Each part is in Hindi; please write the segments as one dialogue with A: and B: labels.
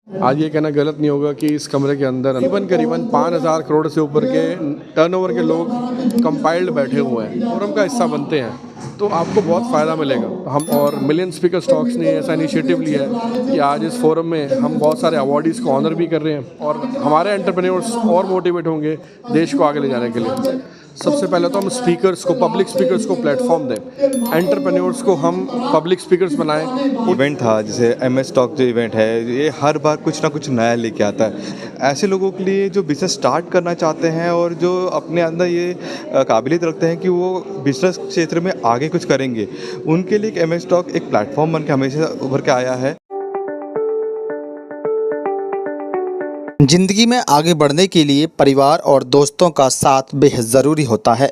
A: आज ये कहना गलत नहीं होगा कि इस कमरे के अंदर करीबन 5,000 करोड़ से ऊपर के टर्नओवर के लोग कंपाइल्ड बैठे हुए हैं, फोरम का हिस्सा बनते हैं, तो आपको बहुत फ़ायदा मिलेगा। हम और मिलियन स्पीकर स्टॉक्स ने ऐसा इनिशिएटिव लिया है कि आज इस फोरम में हम बहुत सारे अवार्डीज़ को ऑनर भी कर रहे हैं और हमारे एंटरप्रेन्योर्स और मोटिवेट होंगे देश को आगे ले जाने के लिए। सबसे पहले तो हम स्पीकर्स को, पब्लिक स्पीकर्स को प्लेटफॉर्म दें, एंटरप्रेन्योर्स को हम पब्लिक स्पीकर्स बनाएं।
B: इवेंट था जैसे MS टॉक जो इवेंट है, ये हर बार कुछ ना कुछ नया लेके आता है। ऐसे लोगों के लिए जो बिज़नेस स्टार्ट करना चाहते हैं और जो अपने अंदर ये काबिलियत रखते हैं कि वो बिज़नेस क्षेत्र में आगे कुछ करेंगे, उनके लिए एक MS टॉक एक प्लेटफॉर्म बन के हमेशा उभर के आया है।
C: जिंदगी में आगे बढ़ने के लिए परिवार और दोस्तों का साथ बेहद ज़रूरी होता है।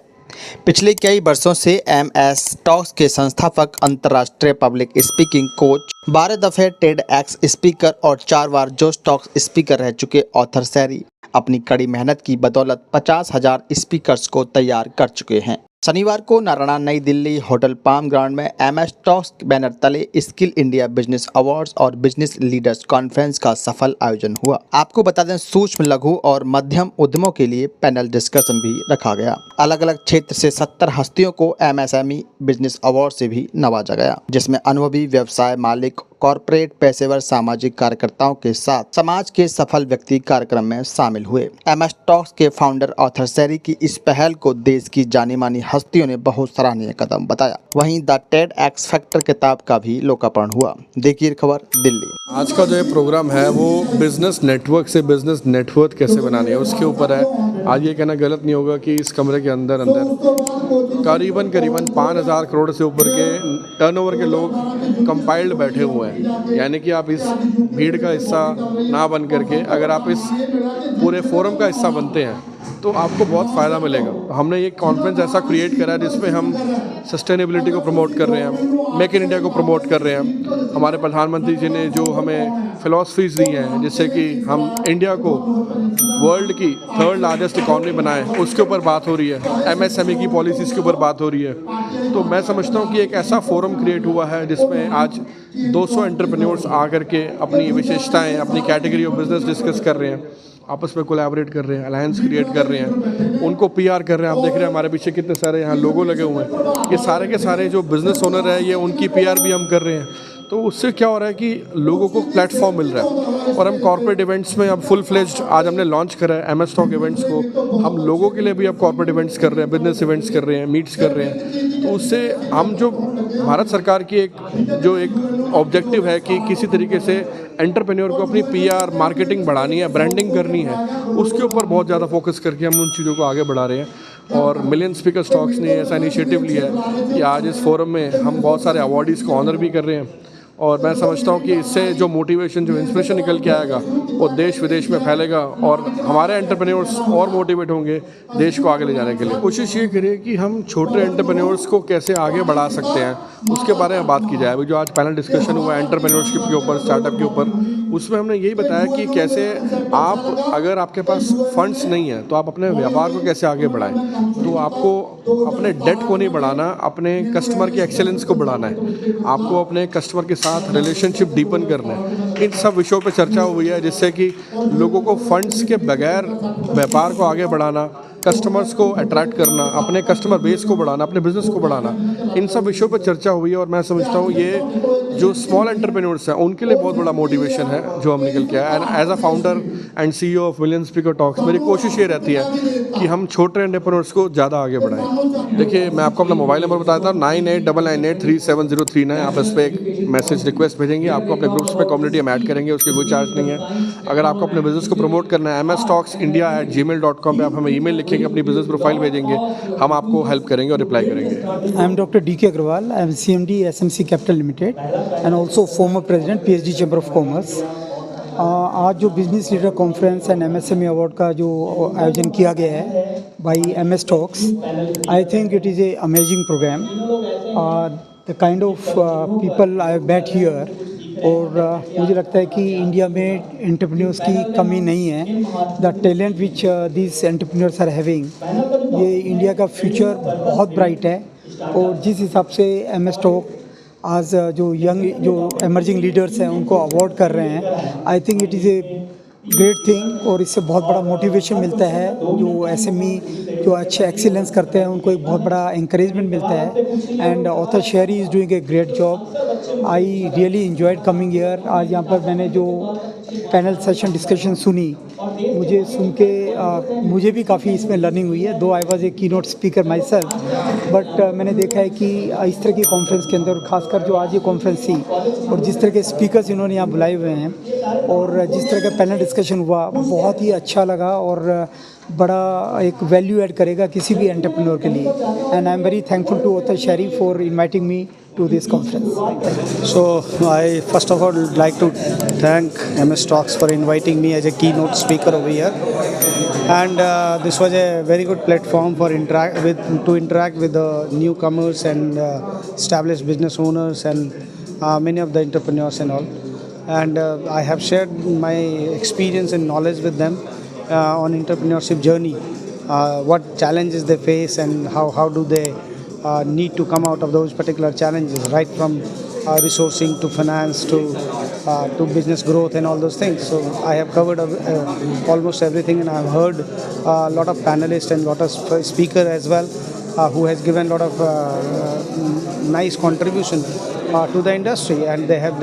C: पिछले कई वर्षों से MS टॉक्स के संस्थापक, अंतर्राष्ट्रीय पब्लिक स्पीकिंग कोच, 12 दफ़े TEDx स्पीकर और 4 बार जोश टॉक्स स्पीकर रह चुके ऑथर सैरी अपनी कड़ी मेहनत की बदौलत 50,000 स्पीकर्स को तैयार कर चुके हैं। शनिवार को नारायण नई दिल्ली होटल पाम ग्राउंड में MS टॉक्स बैनर तले स्किल इंडिया बिजनेस अवार्ड्स और बिजनेस लीडर्स कॉन्फ्रेंस का सफल आयोजन हुआ। आपको बता दें, सूक्ष्म, लघु और मध्यम उद्यमों के लिए पैनल डिस्कशन भी रखा गया। अलग अलग क्षेत्र से 70 हस्तियों को MSME बिजनेस अवार्ड से भी नवाजा गया, जिसमें अनुभवी व्यवसाय मालिक, कॉरपोरेट पेशेवर, सामाजिक कार्यकर्ताओं के साथ समाज के सफल व्यक्ति कार्यक्रम में शामिल हुए। MS टॉक्स के फाउंडर ऑथर सैरी की इस पहल को देश की जानी मानी हस्तियों ने बहुत सराहनीय कदम बताया। वहीं द TEDx फैक्टर किताब का भी लोकार्पण हुआ। देखिए खबर दिल्ली।
A: आज का जो ये प्रोग्राम है वो बिजनेस नेटवर्क से बिजनेस नेटवर्क कैसे बनानी है उसके ऊपर है। आज ये कहना गलत नहीं होगा कि इस कमरे के अंदर करीबन 5,000 करोड़ से ऊपर के टर्नओवर के लोग कंपाइल्ड बैठे हुए हैं। यानी कि आप इस भीड़ का हिस्सा ना बन करके अगर आप इस पूरे फोरम का हिस्सा बनते हैं तो आपको बहुत फ़ायदा मिलेगा। हमने ये कॉन्फ्रेंस ऐसा क्रिएट करा है जिसमें हम सस्टेनेबिलिटी को प्रमोट कर रहे हैं, मेक इन इंडिया को प्रमोट कर रहे हैं। हमारे प्रधानमंत्री जी ने जो हमें फ़िलॉसफीज़ दी हैं जिससे कि हम इंडिया को वर्ल्ड की 3rd लार्जेस्ट इकॉनमी बनाएं, उसके ऊपर बात हो रही है। MSME की पॉलिसीज़ के ऊपर बात हो रही है। तो मैं समझता हूँ कि एक ऐसा फोरम क्रिएट हुआ है जिसमें आज 200 एंटरप्रेन्योर्स आकर के अपनी विशेषताएँ, अपनी कैटेगरी ऑफ बिजनेस डिस्कस कर रहे हैं, आपस में कोलैबोरेट कर रहे हैं, अलायंस क्रिएट कर रहे हैं, उनको PR कर रहे हैं। आप देख रहे हैं हमारे पीछे कितने सारे यहाँ लोगो लगे हुए हैं। ये सारे के सारे जो बिज़नेस ओनर है ये उनकी PR भी हम कर रहे हैं। तो उससे क्या हो रहा है कि लोगों को प्लेटफॉर्म मिल रहा है। और हम कॉर्पोरेट इवेंट्स में अब फुल फ्लेज्ड आज हमने लॉन्च करा है MS टॉक इवेंट्स को। हम लोगों के लिए भी अब कॉर्पोरेट इवेंट्स कर रहे हैं, बिजनेस इवेंट्स कर रहे हैं, मीट्स कर रहे हैं। तो उससे हम जो भारत सरकार की एक ऑब्जेक्टिव है कि किसी तरीके से एंटरप्रेन्योर को अपनी PR मार्केटिंग बढ़ानी है, ब्रांडिंग करनी है, उसके ऊपर बहुत ज़्यादा फोकस करके हम उन चीज़ों को आगे बढ़ा रहे हैं। और मिलियन स्पीकर स्टॉक्स ने ऐसा इनिशिएटिव लिया है कि आज इस फोरम में हम बहुत सारे अवार्डीज़ को ऑनर भी कर रहे हैं। और मैं समझता हूँ कि इससे जो मोटिवेशन, जो इंस्पिरेशन निकल के आएगा वो देश विदेश में फैलेगा और हमारे एंटरप्रेन्योर्स और मोटिवेट होंगे देश को आगे ले जाने के लिए। कोशिश ये करें कि हम छोटे एंटरप्रेन्योर्स को कैसे आगे बढ़ा सकते हैं उसके बारे में बात की जाए। अभी जो आज पैनल डिस्कशन हुआ एंटरप्रेन्योरशिप के ऊपर, स्टार्टअप के ऊपर, उसमें हमने यही बताया कि कैसे आप, अगर आपके पास फंड्स नहीं है तो आप अपने व्यापार को कैसे आगे बढ़ाएं। तो आपको अपने डेट को नहीं बढ़ाना, अपने कस्टमर की एक्सेलेंस को बढ़ाना है, आपको अपने कस्टमर के साथ रिलेशनशिप डीपन करना है। इन सब विषयों पर चर्चा हुई है जिससे कि लोगों को फंड्स के बगैर व्यापार को आगे बढ़ाना, कस्टमर्स को अट्रैक्ट करना, अपने कस्टमर बेस को बढ़ाना, अपने बिजनेस को बढ़ाना, इन सब विषयों पर चर्चा हुई है। और मैं समझता हूँ ये जो स्मॉल एंटरप्रेन्योर्स हैं उनके लिए बहुत बड़ा मोटिवेशन है जो हम निकल के आए। And as a founder and CEO of million speaker talks मेरी कोशिश ये रहती है कि हम छोटे एंटरप्रेन्योर्स को ज़्यादा आगे बढ़ाएं। देखिए, मैं आपको अपना मोबाइल नंबर बताता हूँ, 9899837039। आप इस पर एक मैसेज रिक्वेस्ट भेजेंगे, आपको अपने ग्रुप्स में, कम्युनिटी में ऐड करेंगे, उसकी कोई चार्ज नहीं है। अगर आपको अपने बिजनेस को प्रमोट करना है, mstalksindia@gmail.com पे आप हमें ईमेल लिखेंगे, अपनी बिजनेस प्रोफाइल भेजेंगे, हम आपको हेल्प करेंगे और रिप्लाई करेंगे।
D: I am doctor DK Agrawal. I am CMD SMC Capital Limited and also former president PhD Chamber of Commerce. आज जो business leader conference and MSME award का जो आयोजन किया गया है by MS talks, I think it is a amazing program. The kind of people I met here, और मुझे लगता है कि इंडिया में एंटरप्रेन्योर्स की कमी नहीं है। The talent which this entrepreneurs are having, ये इंडिया का फ्यूचर बहुत ब्राइट है। और जिस हिसाब से MS टॉक आज जो यंग जो एमर्जिंग लीडर्स हैं उनको अवार्ड कर रहे हैं। आई think it is a great thing और इससे बहुत बड़ा मोटिवेशन मिलता है। जो एसएमई जो अच्छे एक्सीलेंस करते हैं उनको एक बहुत बड़ा इंकरेजमेंट मिलता है। And author Sheri is doing a great job. I really enjoyed coming here. आज यहाँ पर मैंने जो पैनल सेशन डिस्कशन सुनी, मुझे सुन के मुझे भी काफ़ी इसमें लर्निंग हुई है। दो I was a keynote speaker my self, but मैंने देखा है कि इस तरह की कॉन्फ्रेंस के अंदर, खासकर जो आज ये कॉन्फ्रेंस थी और जिस तरह के स्पीकर्स इन्होंने यहाँ बुलाए हुए हैं और जिस तरह का पैनल डिस्कशन हुआ, बहुत ही अच्छा लगा और बड़ा एक वैल्यू ऐड करेगा किसी भी एंटरप्रेन्योर के लिए। And I am very thankful to Arthur Sherry for inviting me to this conference.
E: So I first of all would like to thank MS Talks for inviting me as a keynote speaker over here, and this was a very good platform for interact with the newcomers and established business owners and many of the entrepreneurs and all. And I have shared my experience and knowledge with them on entrepreneurship journey, what challenges they face and how do they need to come out of those particular challenges, right from resourcing to finance to business growth and all those things. So I have covered almost everything, and I have heard a lot of panelists and lot of speakers as well who has given a lot of nice contribution to the industry, and they have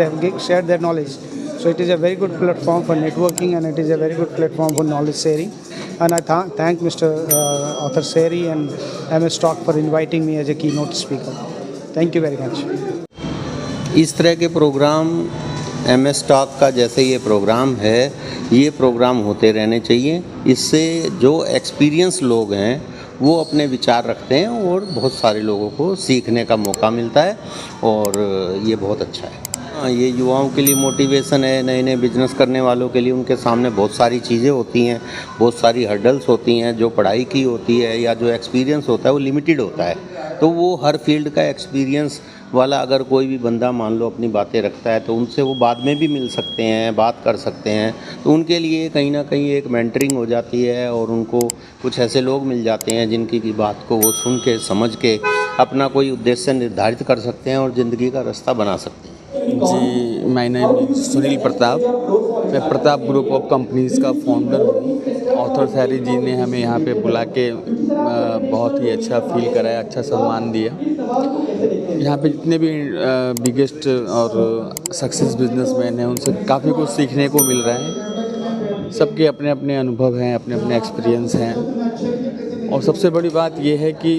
E: shared their knowledge. So it is a very good platform for networking, and it is a very good platform for knowledge sharing. And I thank Mr. Author Seri and MS Talk for inviting me as a keynote speaker. Thank you very much.
F: इस तरह के प्रोग्राम MS Talk का जैसे ये प्रोग्राम है, ये प्रोग्राम होते रहने चाहिए। इससे जो एक्सपीरियंस लोग हैं वो अपने विचार रखते हैं और बहुत सारे लोगों को सीखने का मौका मिलता है और ये बहुत अच्छा है। ये युवाओं के लिए मोटिवेशन है, नए नए बिजनेस करने वालों के लिए। उनके सामने बहुत सारी चीज़ें होती हैं, बहुत सारी हर्डल्स होती हैं। जो पढ़ाई की होती है या जो एक्सपीरियंस होता है वो लिमिटेड होता है, तो वो हर फील्ड का एक्सपीरियंस वाला अगर कोई भी बंदा मान लो अपनी बातें रखता है तो उनसे वो बाद में भी मिल सकते हैं, बात कर सकते हैं। तो उनके लिए कहीं ना कहीं एक मेंटरिंग हो जाती है और उनको कुछ ऐसे लोग मिल जाते हैं जिनकी की बात को वो सुन के समझ के अपना कोई उद्देश्य निर्धारित कर सकते हैं और ज़िंदगी का रास्ता बना सकते हैं।
G: जी, my name is Sunil Pratap. मैं प्रताप ग्रुप ऑफ कंपनीज़ का फाउंडर हूँ। ऑथर शेरी जी ने हमें यहाँ पे बुला के बहुत ही अच्छा फील कराया, अच्छा सम्मान दिया। यहाँ पे जितने भी बिगेस्ट और सक्सेस बिजनेसमैन हैं उनसे काफ़ी कुछ सीखने को मिल रहा है। सबके अपने अपने अनुभव हैं, अपने अपने एक्सपीरियंस हैं और सबसे बड़ी बात ये है कि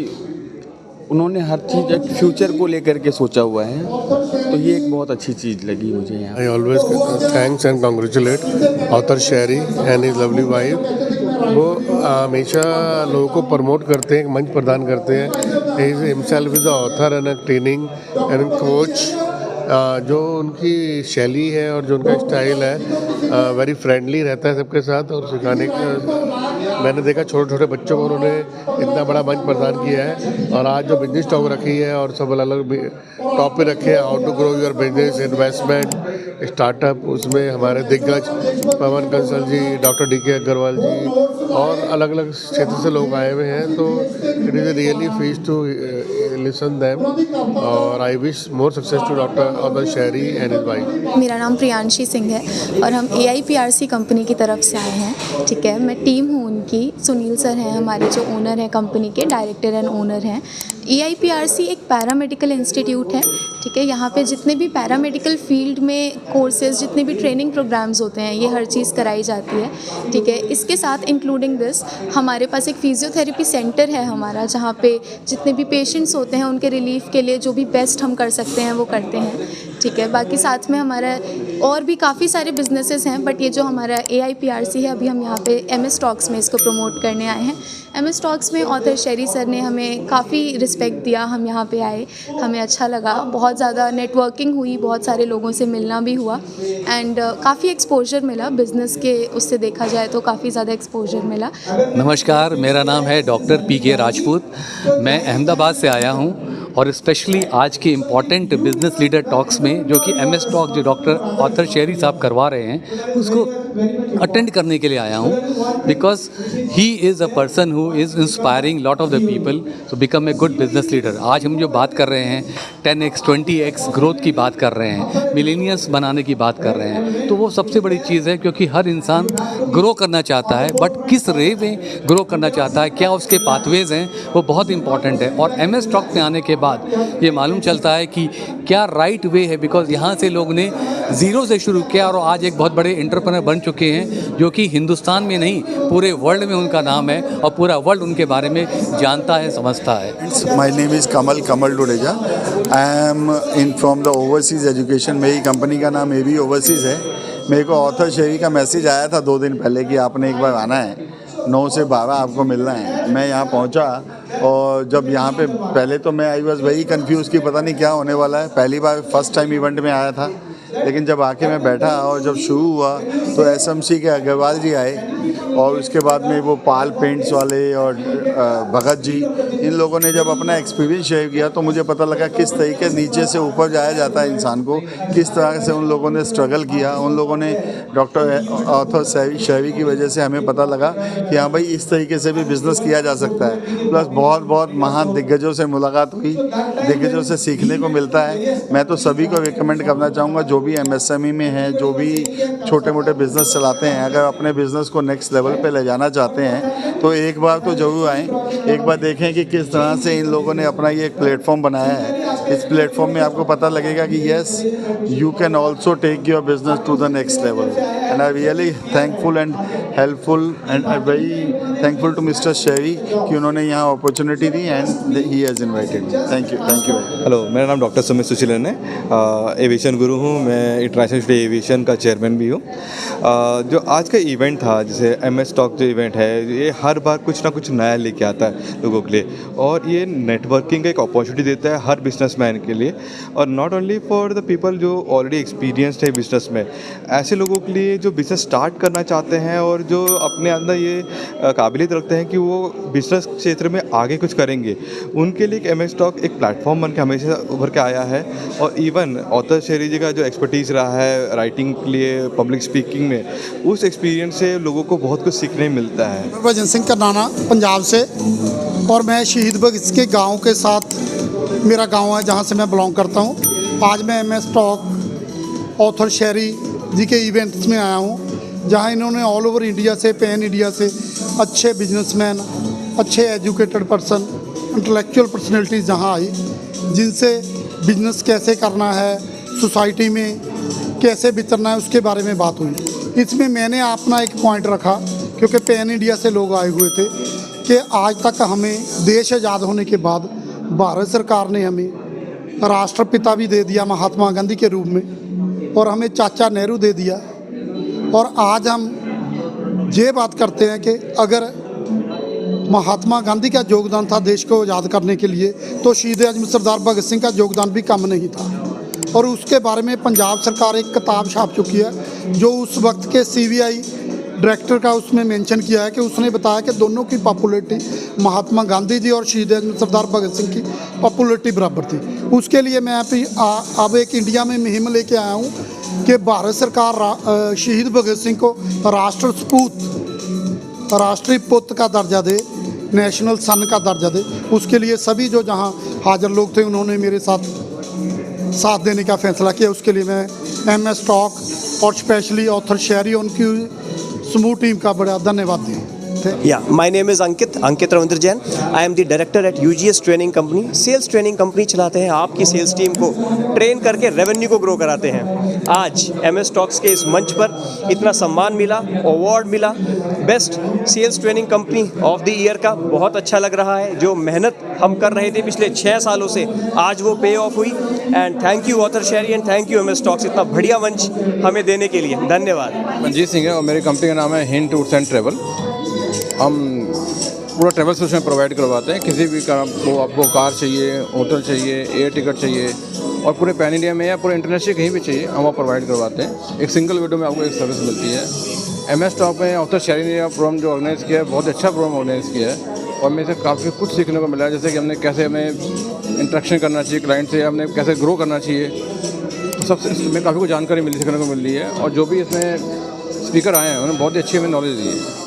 G: उन्होंने हर चीज़ एक फ्यूचर को लेकर के सोचा हुआ है, तो ये एक बहुत अच्छी चीज़ लगी मुझे यहाँ।
A: I always thanks and congratulate author Sherry and his lovely wife. वो हमेशा लोगों को प्रमोट करते हैं, मंच प्रदान करते हैं। He is himself is a author and a training and coach. जो उनकी शैली है और जो उनका स्टाइल है वेरी फ्रेंडली रहता है सबके साथ। और सिखाने का मैंने देखा छोटे छोटे बच्चों को उन्होंने इतना बड़ा मंच प्रदान किया है। और आज जो बिजनेस टॉक रखी है और सब अलग अलग टॉपिक रखे हैं, how to grow your business, investment, startup, उसमें हमारे दिग्गज पवन कंसल जी, डॉक्टर DK अग्रवाल जी और अलग अलग क्षेत्र से लोग आए हुए हैं। तो it is a really feast to listen them और I wish more success to doctor Arthur Sherry and his wife.
H: मेरा नाम प्रियांशी सिंह है और हम AIPRC कंपनी की तरफ से आए हैं। ठीक है, मैं टीम हूँ उनकी। सुनील सर हैं हमारे जो ओनर हैं कंपनी के, डायरेक्टर एंड ओनर हैं। AIPRC एक पैरामेडिकल इंस्टीट्यूट है। ठीक है, यहाँ पे जितने भी पैरामेडिकल फील्ड में कोर्सेज, जितने भी ट्रेनिंग प्रोग्राम्स होते हैं, ये हर चीज़ कराई जाती है। ठीक है, इसके साथ इंक्लूडिंग दिस हमारे पास एक फिजियोथेरेपी सेंटर है हमारा, जहाँ पे जितने भी पेशेंट्स होते हैं उनके रिलीफ के लिए जो भी बेस्ट हम कर सकते हैं वो करते हैं। ठीक है, बाकी साथ में हमारा और भी काफ़ी सारे बिजनेसेस हैं, बट ये जो हमारा AIPRC है, अभी हम यहाँ पे MS Talks में इसको प्रमोट करने आए हैं। MS Talks में ऑथर शेरी सर ने हमें काफ़ी रिस्पेक्ट दिया, हम यहाँ पे आए, हमें अच्छा लगा, बहुत ज़्यादा नेटवर्किंग हुई, बहुत सारे लोगों से मिलना भी हुआ एंड काफ़ी एक्सपोजर मिला बिज़नेस के, उससे देखा जाए तो काफ़ी ज़्यादा एक्सपोजर मिला।
I: नमस्कार, मेरा नाम है डॉक्टर PK राजपूत। मैं अहमदाबाद से आया हूँ और स्पेशली आज के इम्पॉर्टेंट बिजनेस लीडर टॉक्स में जो कि MS टॉक जो डॉक्टर ऑथर शेरी साहब करवा रहे हैं उसको अटेंड करने के लिए आया हूँ, because he is a person who is inspiring lot of the people to become a good business leader. आज हम जो बात कर रहे हैं 10x 20x ग्रोथ की बात कर रहे हैं, मिलेनियल्स बनाने की बात कर रहे हैं, तो वो सबसे बड़ी चीज़ है क्योंकि हर इंसान ग्रो करना चाहता है, बट किस रे में ग्रो करना चाहता है, क्या उसके पाथवेज हैं, वो बहुत इंपॉर्टेंट है। और MS टॉक में आने के बाद ये मालूम चलता है कि क्या राइट वे है, बिकॉज यहाँ से लोग ने ज़ीरो से शुरू किया और आज एक बहुत बड़े एंटरप्रेन्योर बन चुके हैं जो कि हिंदुस्तान में नहीं पूरे वर्ल्ड में उनका नाम है और पूरा वर्ल्ड उनके बारे में जानता है, समझता है।
J: My name is Kamal Dodeja. I am in from the overseas education. मेरी कंपनी का नाम AB ओवरसीज़ है। मेरे को ऑथर शेरी का मैसेज आया था 2 दिन पहले कि आपने एक बार आना है, 9 से 12 आपको मिलना है। मैं यहाँ पहुँचा और जब यहाँ पे पहले तो मैं आई वॉज वेरी कन्फ्यूज़ कि पता नहीं क्या होने वाला है। पहली बार फर्स्ट टाइम इवेंट में आया था, लेकिन जब आके मैं बैठा और जब शुरू हुआ तो SMC के अग्रवाल जी आए और उसके बाद में वो पाल पेंट्स वाले और भगत जी, इन लोगों ने जब अपना एक्सपीरियंस शेयर किया तो मुझे पता लगा किस तरीके नीचे से ऊपर जाया जाता है इंसान को, किस तरह से उन लोगों ने स्ट्रगल किया। उन लोगों ने डॉक्टर ऑथर शेरी की वजह से हमें पता लगा कि हाँ भाई इस तरीके से भी बिज़नेस किया जा सकता है। प्लस बहुत बहुत महान दिग्गजों से मुलाकात हुई, दिग्गजों से सीखने को मिलता है। मैं तो सभी को रिकमेंड करना चाहूँगा जो भी MSME में हैं, जो भी छोटे मोटे बिज़नेस चलाते हैं, अगर अपने बिज़नेस को नेक्स्ट लेवल पे ले जाना चाहते हैं तो एक बार तो ज़रूर आएँ, एक बार देखें कि किस तरह से इन लोगों ने अपना ये एक प्लेटफॉर्म बनाया है। इस प्लेटफॉर्म में आपको पता लगेगा कि yes you can also take your business to the next level. And I really thankful and helpful and I very thankful to mister Sherry कि उन्होंने यहाँ अपॉर्चुनिटी दी and he has invited me. Thank you.
B: Hello, मेरा नाम डॉक्टर सुमित सुशीलन है। एविएशन गुरु हूँ मैं, इंटरनेशनल स्टेट एविएशन का चेयरमैन भी हूँ। जो आज का इवेंट था, जैसे MS टॉक जो इवेंट है, ये हर बार कुछ ना कुछ नया लेके आता है लोगों के लिए और ये नेटवर्किंग का एक अपॉर्चुनिटी देता है हर बिजनेसमैन के लिए और not only for the people जो ऑलरेडी एक्सपीरियंस्ड है बिजनेस में। ऐसे लोगों के लिए जो बिज़नेस स्टार्ट करना चाहते हैं और जो अपने अंदर ये काबिलियत रखते हैं कि वो बिज़नेस क्षेत्र में आगे कुछ करेंगे, उनके लिए एक MS टॉक एक प्लेटफॉर्म बन के हमेशा उभर के आया है। और इवन ऑथर शेरी जी का जो एक्सपर्टीज़ रहा है राइटिंग के लिए, पब्लिक स्पीकिंग में, उस एक्सपीरियंस से लोगों को बहुत कुछ सीखने मिलता है।
K: भजन सिंह करनाना पंजाब से, और मैं शहीद भगत के गांव के साथ, मेरा गांव है जहां से मैं बिलोंग करता हूं। आज मैं MS टॉक ऑथर शेरी जी के इवेंट्स में आया हूं जहां इन्होंने ऑल ओवर इंडिया से, पैन इंडिया से अच्छे बिजनेसमैन, अच्छे एजुकेटेड पर्सन, इंटेलेक्चुअल पर्सनैलिटीज़ जहां आई, जिनसे बिजनेस कैसे करना है, सोसाइटी में कैसे बिचरना है, उसके बारे में बात हुई। इसमें मैंने अपना एक पॉइंट रखा क्योंकि पैन इंडिया से लोग आए हुए थे कि आज तक हमें देश आज़ाद होने के बाद भारत सरकार ने हमें राष्ट्रपिता भी दे दिया महात्मा गांधी के रूप में और हमें चाचा नेहरू दे दिया। और आज हम ये बात करते हैं कि अगर महात्मा गांधी का योगदान था देश को आज़ाद करने के लिए तो शहीद आज़म सरदार भगत सिंह का योगदान भी कम नहीं था। और उसके बारे में पंजाब सरकार एक किताब छाप चुकी है जो उस वक्त के CBI डायरेक्टर का उसमें मेंशन किया है कि उसने बताया कि दोनों की पॉपुलैरिटी, महात्मा गांधी जी और शहीद आज़म सरदार भगत सिंह की पॉपुलैरिटी बराबर थी। उसके लिए मैं अब एक इंडिया में मुहिम लेके आया हूँ कि भारत सरकार शहीद भगत सिंह को राष्ट्र सपूत, राष्ट्रीय पुत्र का दर्जा दे, नेशनल सन का दर्जा दे। उसके लिए सभी जो जहाँ हाजिर लोग थे उन्होंने मेरे साथ देने का फैसला किया। उसके लिए मैं MS टॉक और स्पेशली ऑथर शेरी, उनकी समूह टीम का बड़ा धन्यवाद दें।
L: Yeah, my name is Ankit Ravindra Jain. I am the director at UGS Training Company. Sales training company चलाते हैं, आपकी सेल्स टीम को ट्रेन करके रेवेन्यू को ग्रो कराते हैं। आज MS टॉक्स के इस मंच पर इतना सम्मान मिला, अवार्ड मिला best sales training company of the year का, बहुत अच्छा लग रहा है। जो मेहनत हम कर रहे थे पिछले 6 सालों से आज वो पे ऑफ हुई। And thank you author Sherry and thank you MS talks इतना बढ़िया मंच हमें देने के लिए। धन्यवाद।
A: मंजीत सिंह है और मेरी कंपनी का नाम है हिंट टूर्स एंड ट्रेवल। हम पूरा ट्रैवल सोल्यूशन प्रोवाइड करवाते हैं। किसी भी वो आपको कार चाहिए, होटल चाहिए, एयर टिकट चाहिए और पूरे पैन इंडिया में या पूरे इंटरनेशनल कहीं भी चाहिए हम वो प्रोवाइड करवाते हैं। एक सिंगल विंडो में आपको एक सर्विस मिलती है। MS टॉक में ऑथर शेरी ने प्रोग्राम जो ऑर्गेनाइज़ किया है, बहुत अच्छा प्रोग्राम ऑर्गेनाइज़ किया है और मेरे से काफ़ी कुछ सीखने को मिला है, जैसे कि हमने कैसे हमें इंटरेक्शन करना चाहिए क्लाइंट से, हमने कैसे ग्रो करना चाहिए, तो सबसे इसमें काफ़ी कुछ जानकारी मिली, सीखने को मिल रही है। और जो भी इसमें स्पीकर आए हैं उन्होंने बहुत ही अच्छी हमें नॉलेज दी है।